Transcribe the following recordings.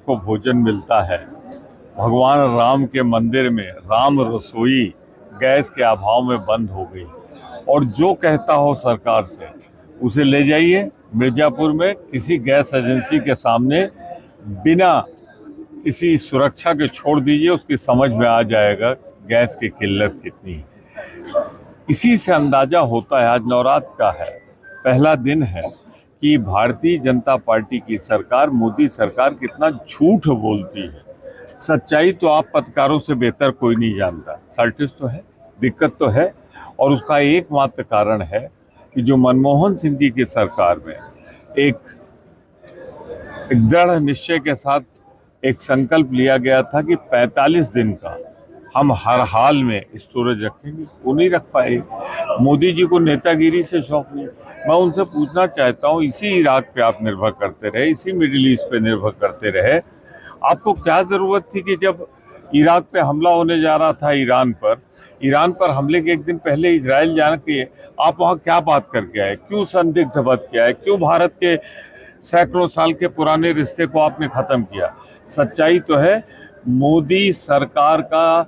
को भोजन मिलता है। भगवान राम के मंदिर में राम रसोई गैस के अभाव में बंद हो गई, और जो कहता हो सरकार से उसे ले जाइए मिर्जापुर में किसी गैस एजेंसी के सामने, बिना किसी सुरक्षा के छोड़ दीजिए, उसकी समझ में आ जाएगा गैस की किल्लत कितनी है। इसी से अंदाजा होता है, आज नवरात्र का है, पहला दिन है, कि भारतीय जनता पार्टी की सरकार, मोदी सरकार कितना झूठ बोलती है। सच्चाई तो आप पत्रकारों से बेहतर कोई नहीं जानता। सर्टिस तो है, दिक्कत तो है, और उसका एकमात्र कारण है कि जो मनमोहन सिंह जी की सरकार में एक दृढ़ निश्चय के साथ एक संकल्प लिया गया था कि 45 दिन का हम हर हाल में स्टोरेज रखेंगे, वो नहीं रख पाए। मोदी जी को नेतागिरी से शौक नहीं। मैं उनसे पूछना चाहता हूँ, इसी इराक पे आप निर्भर करते रहे, इसी मिडिल ईस्ट पे निर्भर करते रहे, आपको क्या ज़रूरत थी कि जब इराक पे हमला होने जा रहा था ईरान पर हमले के एक दिन पहले इजराइल जाने के आप वहाँ क्या बात करके आए? क्यों संदिग्ध बद किया है? क्यों भारत के सैकड़ों साल के पुराने रिश्ते को आपने ख़त्म किया? सच्चाई तो है, मोदी सरकार का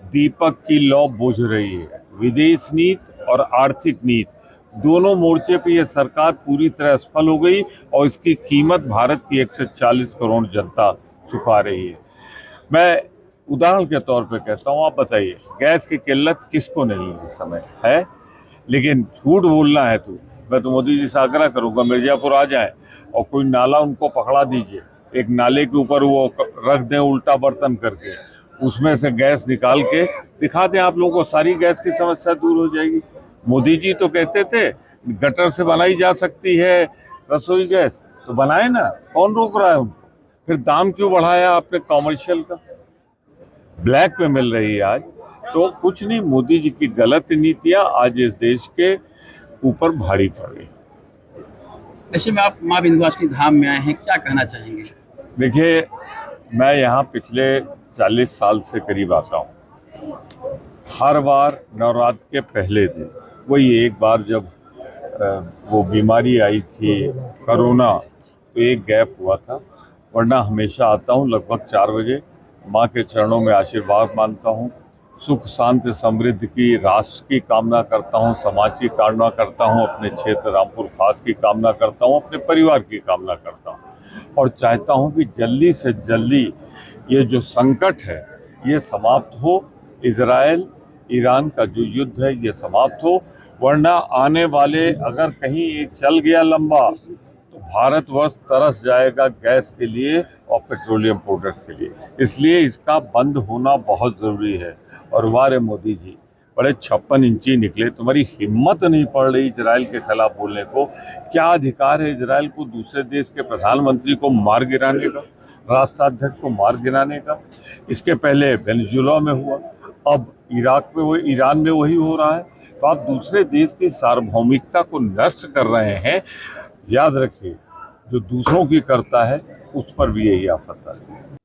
दीपक की लौ बुझ रही है। विदेश नीति और आर्थिक नीति दोनों मोर्चे पे ये सरकार पूरी तरह असफल हो गई, और इसकी कीमत भारत की 140 करोड़ जनता चुका रही है। मैं उदाहरण के तौर पे कहता हूँ, आप बताइए, गैस की किल्लत किसको नहीं इस समय है? लेकिन झूठ बोलना है तो मैं तो मोदी जी से आग्रह करूँगा, मिर्जापुर आ जाए और कोई नाला उनको पकड़ा दीजिए, एक नाले के ऊपर वो रख दें उल्टा बर्तन करके, उसमें से गैस निकाल के दिखा दें आप लोगों को, सारी गैस की समस्या दूर हो जाएगी। मोदी जी तो कहते थे गटर से बनाई जा सकती है रसोई गैस, तो बनाए ना, कौन रोक रहा है उनको? फिर दाम क्यों बढ़ाया आपने कॉमर्शियल का? ब्लैक पे मिल रही है आज। तो कुछ नहीं, मोदी जी की गलत नीतियां आज इस देश के ऊपर भारी पड़ गई। ऐसे में आप माँ विंध्यवासिनी धाम में आए हैं, क्या कहना चाहेंगे? देखिए, मैं यहाँ पिछले 40 साल से करीब आता हूँ। हर बार नवरात्र के पहले दिन, वही एक बार जब वो बीमारी आई थी कोरोना, तो एक गैप हुआ था, वरना हमेशा आता हूँ लगभग 4 बजे। माँ के चरणों में आशीर्वाद मांगता हूँ, सुख शांति समृद्धि की, राष्ट्र की कामना करता हूँ, समाज की कामना करता हूँ, अपने क्षेत्र रामपुर खास की कामना करता हूँ, अपने परिवार की कामना करता हूँ, और चाहता हूँ कि जल्दी से जल्दी ये जो संकट है ये समाप्त हो। इजराइल ईरान का जो युद्ध है ये समाप्त हो, वरना आने वाले अगर कहीं ये चल गया लंबा तो भारतवर्ष तरस जाएगा गैस के लिए और पेट्रोलियम प्रोडक्ट के लिए। इसलिए इसका बंद होना बहुत ज़रूरी है। और वारे मोदी जी, बड़े 56 इंची निकले, तुम्हारी हिम्मत नहीं पड़ रही इजराइल के खिलाफ बोलने को। क्या अधिकार है इजराइल को दूसरे देश के प्रधानमंत्री को मार गिराने का, राष्ट्राध्यक्ष को मार गिराने का? इसके पहले वेनेजुएला में हुआ, अब इराक में, ईरान में वही हो रहा है। तो आप दूसरे देश की सार्वभौमिकता को नष्ट कर रहे हैं। याद रखिए, जो दूसरों की करता है उस पर भी यही आफत आती है।